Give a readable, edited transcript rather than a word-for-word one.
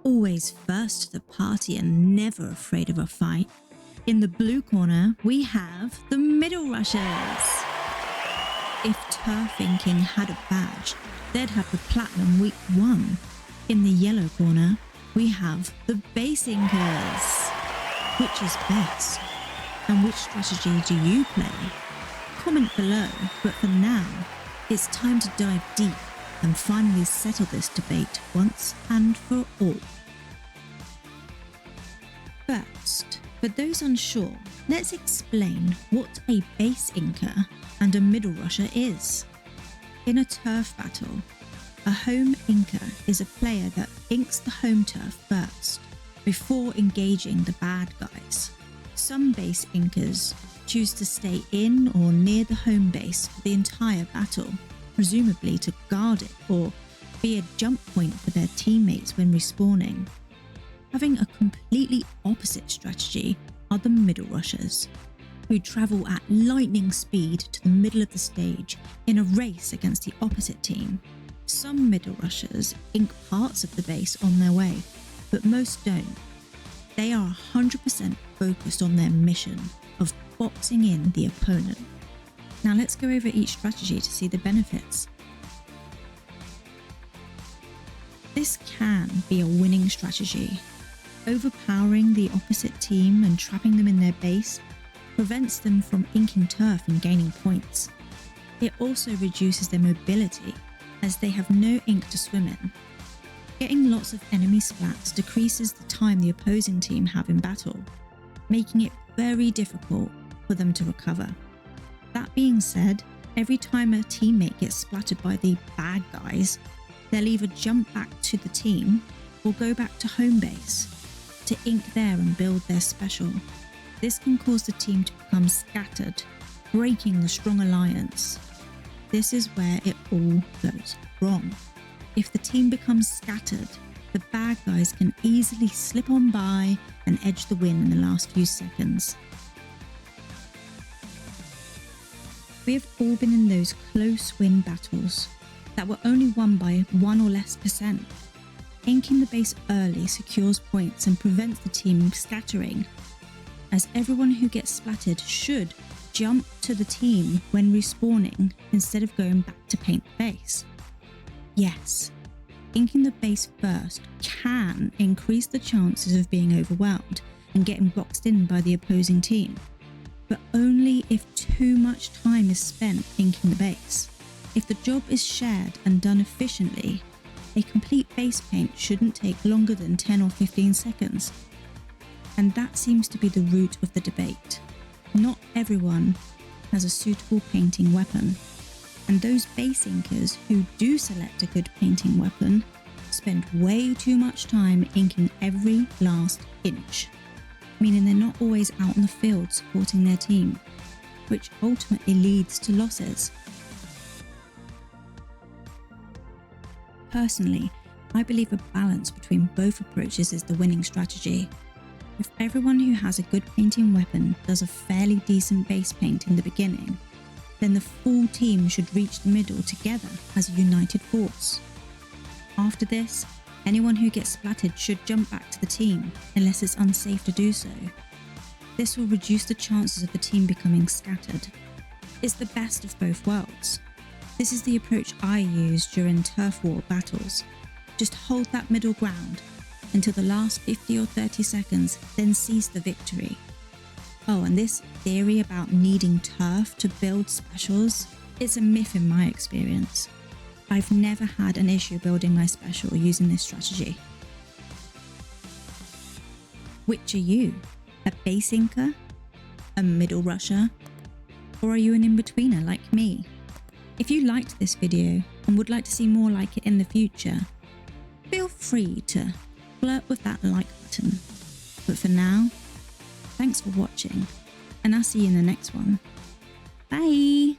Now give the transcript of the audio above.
always first to the party and never afraid of a fight. In the blue corner, we have the middle rushers. If Turf Inking had a badge, they'd have the platinum week 1. In the yellow corner, we have the base inkers. Which is best? And which strategy do you play? Comment below, but for now, it's time to dive deep and finally settle this debate once and for all. First, for those unsure, let's explain what a base inker and a middle rusher is. In a turf battle, a home inker is a player that inks the home turf first, before engaging the bad guys. Some base inkers choose to stay in or near the home base for the entire battle, presumably to guard it or be a jump point for their teammates when respawning. Having a completely opposite strategy are the middle rushers, who travel at lightning speed to the middle of the stage in a race against the opposite team. Some middle rushers ink parts of the base on their way, but most don't. They are 100% focused on their mission of boxing in the opponent. Now let's go over each strategy to see the benefits. This can be a winning strategy. Overpowering the opposite team and trapping them in their base prevents them from inking turf and gaining points. It also reduces their mobility as they have no ink to swim in. Getting lots of enemy splats decreases the time the opposing team have in battle, making it very difficult for them to recover. That being said, every time a teammate gets splattered by the bad guys, they'll either jump back to the team or go back to home base to ink there and build their special. This can cause the team to become scattered, breaking the strong alliance. This is where it all goes wrong. If the team becomes scattered, the bad guys can easily slip on by and edge the win in the last few seconds. We have all been in those close win battles that were only won by 1 or less %. Inking the base early secures points and prevents the team scattering, as everyone who gets splattered should jump to the team when respawning instead of going back to paint the base. Yes, inking the base first can increase the chances of being overwhelmed and getting boxed in by the opposing team, but only if too much time is spent inking the base. If the job is shared and done efficiently, a complete base paint shouldn't take longer than 10 or 15 seconds. And that seems to be the root of the debate. Not everyone has a suitable painting weapon, and those base inkers who do select a good painting weapon spend way too much time inking every last inch, meaning they're not always out in the field supporting their team, which ultimately leads to losses. Personally, I believe a balance between both approaches is the winning strategy. If everyone who has a good painting weapon does a fairly decent base paint in the beginning, then the full team should reach the middle together as a united force. After this, anyone who gets splattered should jump back to the team unless it's unsafe to do so. This will reduce the chances of the team becoming scattered. It's the best of both worlds. This is the approach I use during turf war battles. Just hold that middle ground until the last 50 or 30 seconds, then seize the victory. Oh, and this theory about needing turf to build specials is a myth in my experience. I've never had an issue building my special using this strategy. Which are you? A base inker? A middle rusher? Or are you an in-betweener like me? If you liked this video and would like to see more like it in the future, feel free to flirt with that like button. But for now, thanks for watching, and I'll see you in the next one. Bye!